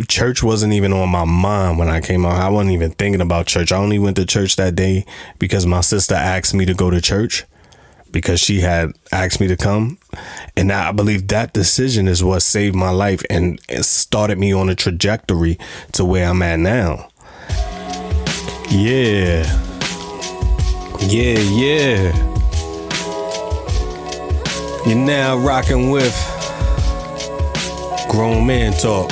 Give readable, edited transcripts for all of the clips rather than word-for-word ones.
church wasn't even on my mind when I came out. I wasn't even thinking about church. I only went to church that day because my sister asked me to go to church, because she had asked me to come. And I believe that decision is what saved my life and it started me on a trajectory to where I'm at now. Yeah. You're now rocking with Grown Man Talk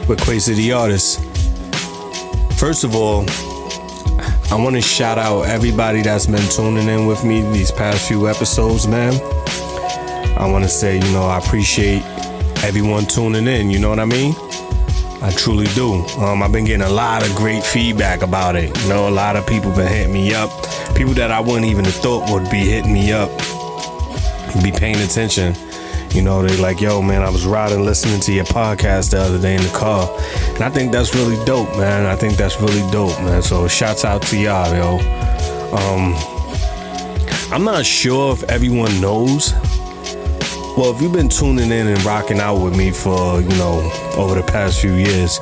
with Quasi the Artist. First of all, I want to shout out everybody that's been tuning in with me these past few episodes, man. I want to say, I appreciate everyone tuning in, you know what I mean? I truly do. I've been getting a lot of great feedback about it. A lot of people been hitting me up. People that I wouldn't even have thought would be hitting me up, be paying attention. They like, yo, man, I was riding listening to your podcast the other day in the car. And I think that's really dope, man. So shouts out to y'all, yo. I'm not sure if everyone knows. Well, if you've been tuning in and rocking out with me for, over the past few years,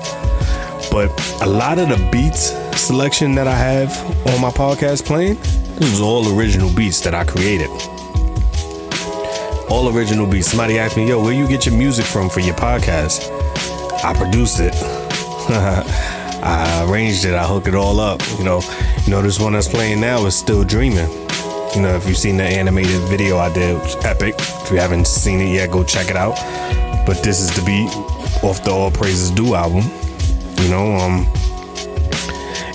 but a lot of the beats selection that I have on my podcast playing, this is all original beats that I created. All original beats. Somebody asked me, yo, where you get your music from for your podcast? I produced it. I arranged it. I hooked it all up. This one that's playing now is Still Dreaming. If you've seen the animated video I did, it was epic. If you haven't seen it yet, go check it out. But this is the beat off the All Praises Due album.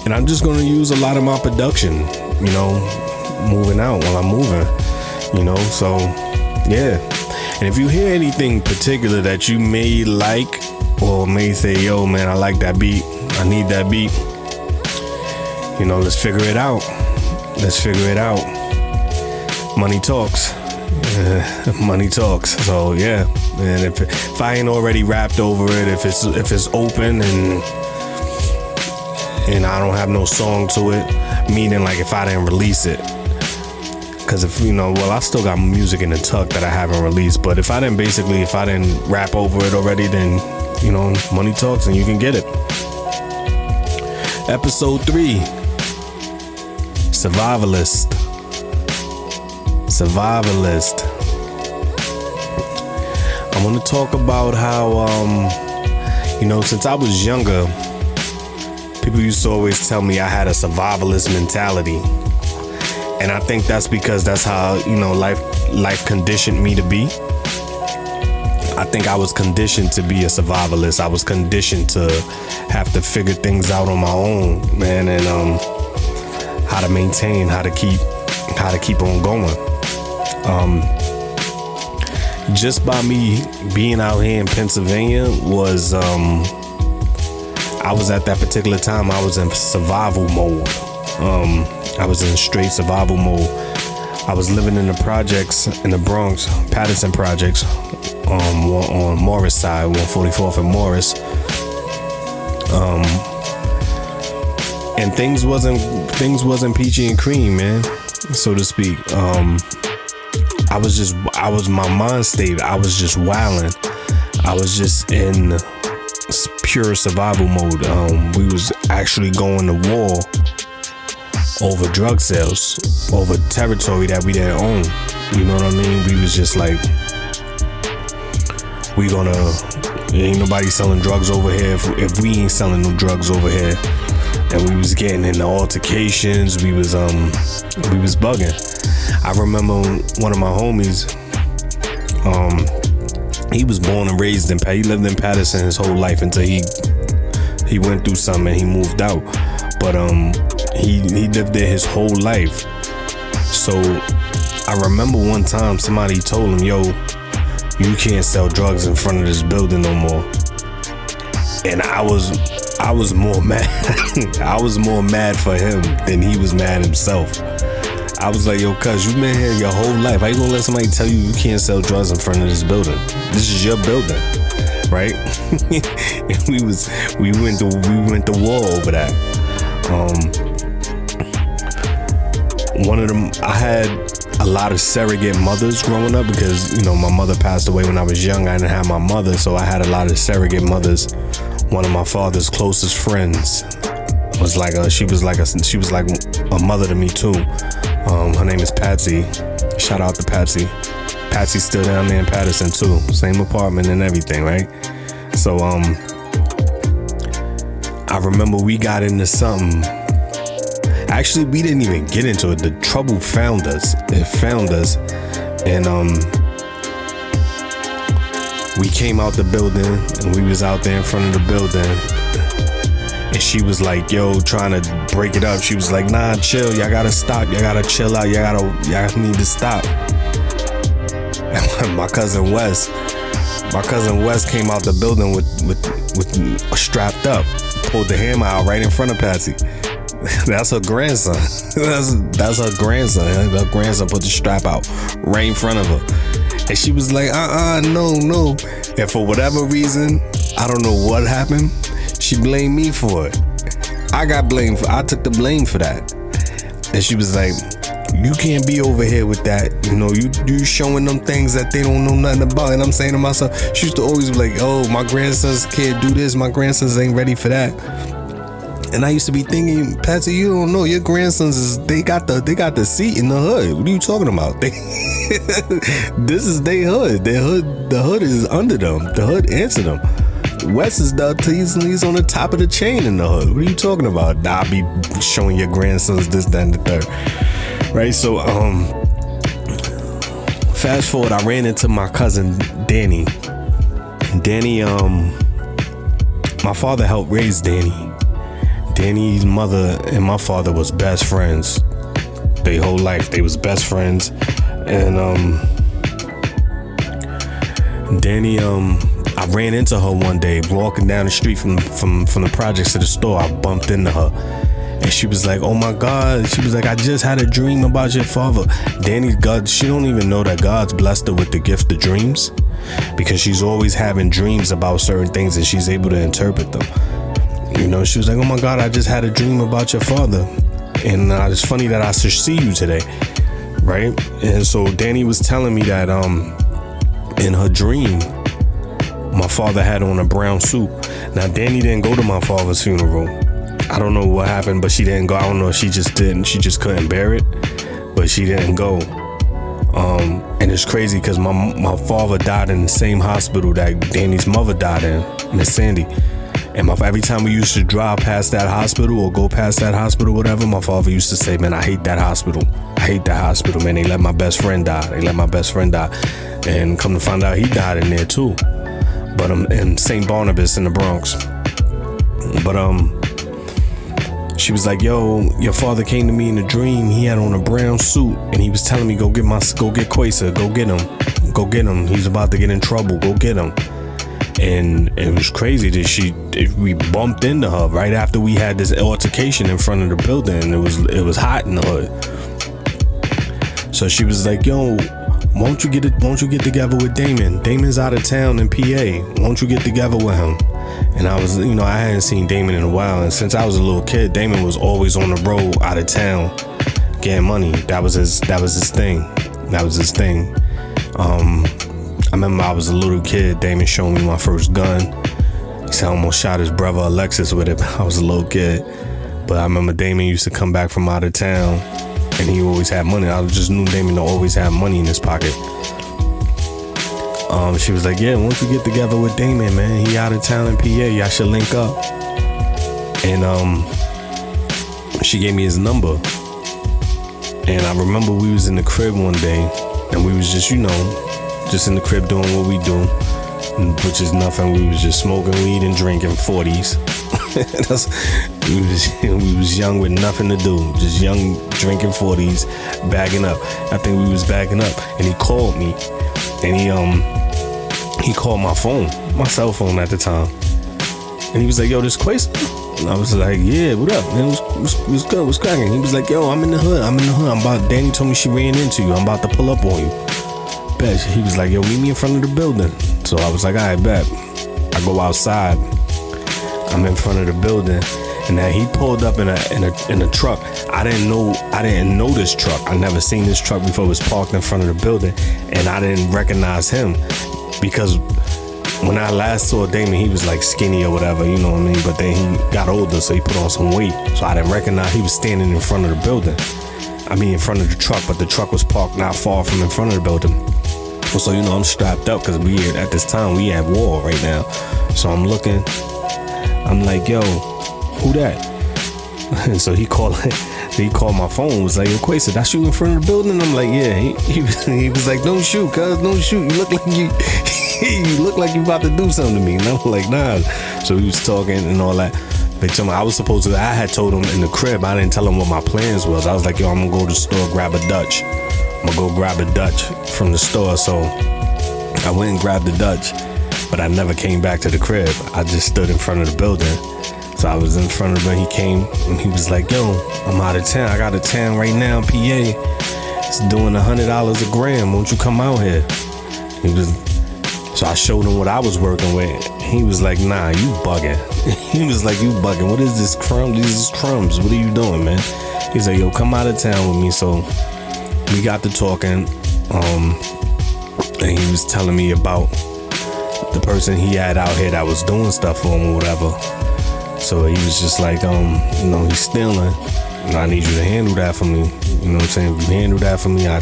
And I'm just going to use a lot of my production, moving out while I'm moving, so yeah. And if you hear anything particular that you may like or may say, yo, man, I like that beat, I need that beat, let's figure it out. Money talks. Money talks. So yeah, and if I ain't already rapped over it, if it's open and I don't have no song to it, meaning like if I didn't release it, because I still got music in the tuck that I haven't released, but if I didn't rap over it already, then money talks and you can get it. Episode 3, Survivalist. I want to talk about how since I was younger, people used to always tell me I had a survivalist mentality. And I think that's because that's how, life conditioned me to be. I think I was conditioned to be a survivalist. I was conditioned to have to figure things out on my own, man, and how to maintain, how to keep on going. Just by me being out here in Pennsylvania was, I was at that particular time, I was in survival mode. I was in straight survival mode. I was living in the projects in the Bronx, Patterson projects, on Morris side, 144th and Morris. And things wasn't peachy and cream, man, so to speak. My mind state, I was just wilding. I was just in pure survival mode. We was actually going to war over drug sales, over territory that we didn't own. You know what I mean? We was just like, ain't nobody selling drugs over here if we ain't selling no drugs over here. And we was getting into altercations. We was bugging. I remember one of my homies, he was born and raised he lived in Patterson his whole life until he went through something and he moved out. But he lived there his whole life. So I remember one time somebody told him, yo, you can't sell drugs in front of this building no more. And I was more mad. I was more mad for him than he was mad himself. I was like, yo, cuz, you've been here your whole life. How you gonna let somebody tell you can't sell drugs in front of this building? This is your building, right? And we went to war over that. One of them, I had a lot of surrogate mothers growing up because, you know, my mother passed away when I was young. I didn't have my mother, so I had a lot of surrogate mothers. One of my father's closest friends was like she was like a mother to me too. Her name is Patsy. Shout out to Patsy. Patsy's still down there in Patterson too. Same apartment and everything, right? So I remember we got into something. Actually, we didn't even get into it. The trouble found us. It found us. And we came out the building and we was out there in front of the building. And she was like, yo, trying to break it up. She was like, nah, chill. Y'all gotta stop. Y'all gotta chill out. Y'all need to stop. And my cousin Wes came out the building with strapped up, pulled the hammer out right in front of Patsy. That's her grandson. That's her grandson. Her grandson put the strap out right in front of her. And she was like, no. And for whatever reason, I don't know what happened, she blamed me for it. I took the blame for that. And she was like, you can't be over here with that. You know, you showing them things that they don't know nothing about. And I'm saying to myself, she used to always be like, oh, my grandsons can't do this. My grandsons ain't ready for that. And I used to be thinking, Patsy, you don't know, your grandsons they got the seat in the hood. What are you talking about? This is their hood. The hood is under them. The hood answered them. Wes is he's on the top of the chain in the hood. What are you talking about? Nah, I be showing your grandsons this, that, and the third. Right? So fast forward, I ran into my cousin Danny. My father helped raise Danny. Danny's mother and my father was best friends. Their whole life, they was best friends. And Danny, I ran into her one day walking down the street from the projects to the store. I bumped into her, and she was like, "Oh my God!" She was like, "I just had a dream about your father." Danny's God, she don't even know that God's blessed her with the gift of dreams, because she's always having dreams about certain things and she's able to interpret them. You know, she was like, "Oh my God, I just had a dream about your father, and it's funny that I should see you today." Right? And so Danny was telling me that in her dream, my father had on a brown suit. Now Danny didn't go to my father's funeral. I don't know what happened, but she didn't go. I don't know if she just didn't. She just couldn't bear it, but she didn't go. And it's crazy because my father died in the same hospital that Danny's mother died in, Miss Sandy. And every time we used to drive past that hospital or go past that hospital, whatever, my father used to say, "Man, I hate that hospital. I hate that hospital, man. They let my best friend die. And come to find out, he died in there too. But in St. Barnabas in the Bronx. But she was like, "Yo, your father came to me in a dream. He had on a brown suit, and he was telling me go get Quasa, go get him. He's about to get in trouble. Go get him." And it was crazy that we bumped into her right after we had this altercation in front of the building. It was hot in the hood. So she was like, "Yo, won't you get together with Damon? Damon's out of town in PA. Won't you get together with him?" And I was, you know, I hadn't seen Damon in a while. And since I was a little kid, Damon was always on the road out of town getting money. That was his thing. I remember I was a little kid. Damon showed me my first gun. He said I almost shot his brother Alexis with it. I was a little kid. But I remember Damon used to come back from out of town and he always had money. I just knew Damon to always have money in his pocket. She was like, "Yeah, won't you get together with Damon, man? He out of town in PA. Y'all should link up." And she gave me his number. And I remember we was in the crib one day and we was just, you know, just in the crib doing what we do, which is nothing. We was just smoking weed and drinking 40s. We was young with nothing to do, just young drinking 40s, bagging up. I think we was bagging up, and he called me, and he called my phone, my cell phone at the time, and he was like, "Yo, this Quasa?" And I was like, "Yeah, what up, man? What's good? What's cracking?" He was like, "Yo, I'm in the hood. Danny told me she ran into you. I'm about to pull up on you." Bet. He was like, "Yo, meet me in front of the building." So I was like, "All right, bet." I go outside. I'm in front of the building, And then he pulled up in a truck. I didn't know this truck. I never seen this truck before. It was parked in front of the building, and I didn't recognize him because when I last saw Damon, he was like skinny or whatever, you know what I mean? But then he got older, so he put on some weight. So I didn't recognize he was standing in front of the building. I mean, in front of the truck, but the truck was parked not far from in front of the building. So, you know, I'm strapped up because at this time, we at war right now. So I'm looking, I'm like, yo, who that? And so he called my phone, was like, yo, Quaisa, that's you in front of the building? I'm like, yeah. He was like, don't shoot, cuz, don't shoot. You look like you look like you about to do something to me. And I'm like, nah. So he was talking and all that. I had told him in the crib, I didn't tell him what my plans was. I was like, yo, I'm gonna go to the store, grab a Dutch. I'm gonna go grab a Dutch from the store. So I went and grabbed the Dutch, but I never came back to the crib. I just stood in front of the building. So I was in front of him, he came and he was like, yo, I'm out of town. I got a town right now, PA. It's doing $100 a gram. Won't you come out here? So I showed him what I was working with. He was like, nah, you bugging. He was like, you bugging. What is this crumb? These is crumbs. What are you doing, man? He's like, yo, come out of town with me. So we got to talking. And he was telling me about the person he had out here that was doing stuff for him or whatever. So he was just like, you know, he's stealing. And I need you to handle that for me. You know what I'm saying? If you handle that for me, I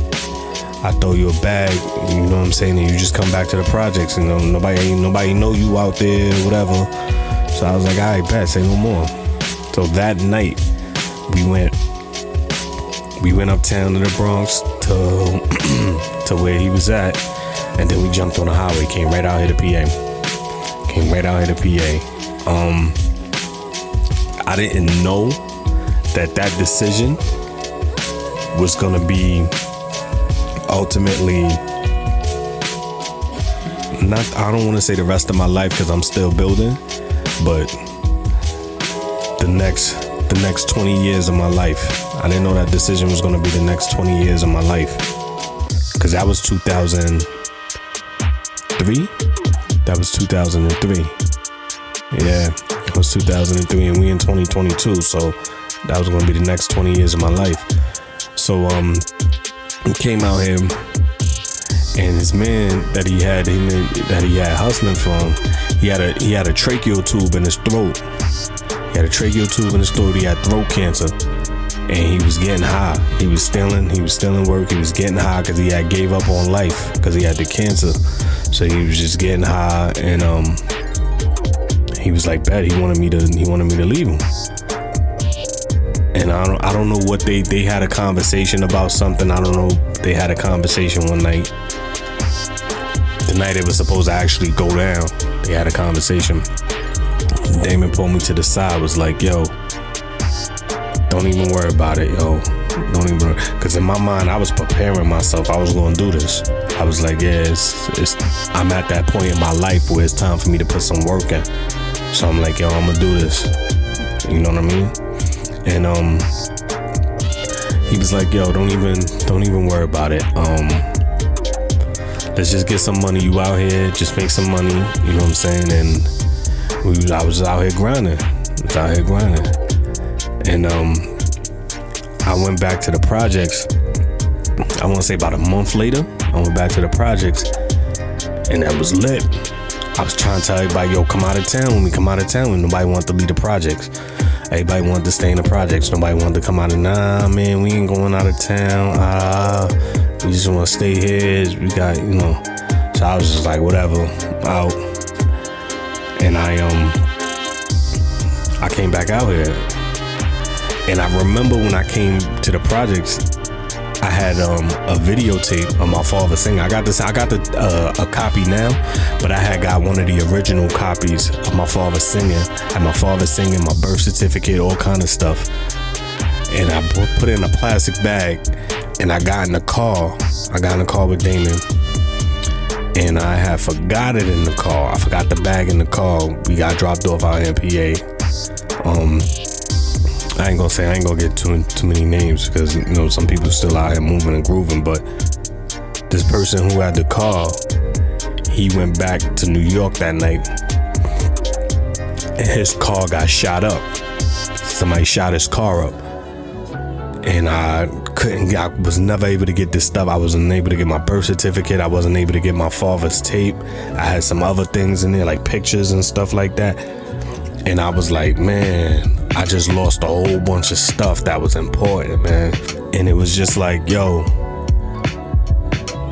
throw you a bag, you know what I'm saying, and you just come back to the projects, you know, nobody know you out there, whatever. So I was like, all right, bet, say no more. So that night, we went uptown to the Bronx to where he was at, and then we jumped on the highway, came right out here to PA. I didn't know that decision was gonna be ultimately I don't want to say the rest of my life because I'm still building, but the next 20 years of my life. I didn't know that decision was going to be the next 20 years of my life, because that was 2003. That was 2003. Yeah, it was 2003, and we in 2022, so that was going to be the next 20 years of my life. So he came out here, and his man that he had hustling from, he had a tracheal tube in his throat. He had throat cancer, and he was getting high. He was stealing work. He was getting high because he had gave up on life because he had the cancer. So he was just getting high, and he was like, "Bet." He wanted me to leave him. And I don't know what they had a conversation about something. I don't know. They had a conversation one night. The night it was supposed to actually go down, they had a conversation. Damon pulled me to the side, was like, yo, don't even worry about it, yo. Don't even, because in my mind, I was preparing myself. I was going to do this. I was like, yeah, I'm at that point in my life where it's time for me to put some work in. So I'm like, yo, I'm going to do this. You know what I mean? And he was like, yo, don't even worry about it. Let's just get some money. You out here, just make some money. You know what I'm saying? And I was out here grinding. And I went back to the projects. I want to say about a month later, I went back to the projects, and that was lit. I was trying to tell everybody, yo, come out of town. When we come out of town, and nobody wanted to leave the projects. Everybody wanted to stay in the projects. Nobody wanted to come out of, nah, man, we ain't going out of town. We just want to stay here. We got, you know. So I was just like, whatever, out. And I came back out here. And I remember when I came to the projects, I had a videotape of my father singing. I got a copy now, but I had got one of the original copies of my father singing. I had my father singing, my birth certificate, all kind of stuff. And I put it in a plastic bag, and I got in the car. I got in the car with Damon, and I had forgot it in the car. I forgot the bag in the car. We got dropped off out in PA. I ain't gonna get too many names, because, you know, some people still out here moving and grooving, but this person who had the car, he went back to New York that night, and his car got shot up. somebody shot his car up, and I was never able to get this stuff. I wasn't able to get my birth certificate. I wasn't able to get my father's tape. I had some other things in there, like pictures and stuff like that. And I was like, man, I just lost a whole bunch of stuff that was important, man. And it was just like, yo,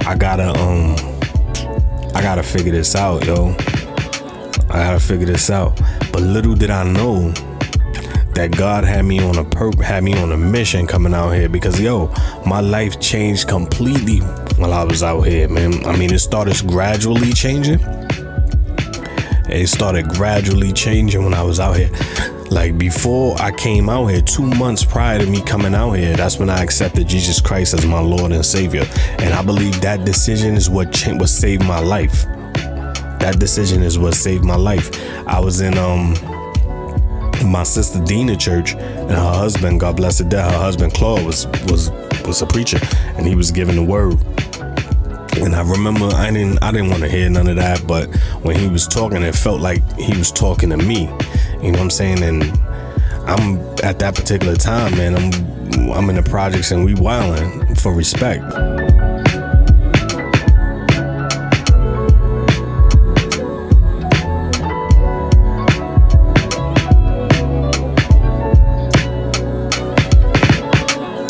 I gotta figure this out, yo. I gotta figure this out. But little did I know that God had me on a mission coming out here, because yo, my life changed completely while I was out here, man. I mean, it started gradually changing. It started gradually changing when I was out here. Like, before I came out here, 2 months prior to me coming out here, that's when I accepted Jesus Christ as my Lord and Savior. And I believe that decision is what saved my life. That decision is what saved my life. I was in my sister Dina church, and her husband, God bless her dead, her husband Claude was a preacher, and he was giving the word. And I remember I didn't want to hear none of that, but when he was talking, it felt like he was talking to me. You know what I'm saying? And I'm at that particular time, man, I'm in the projects, and we wilding for respect.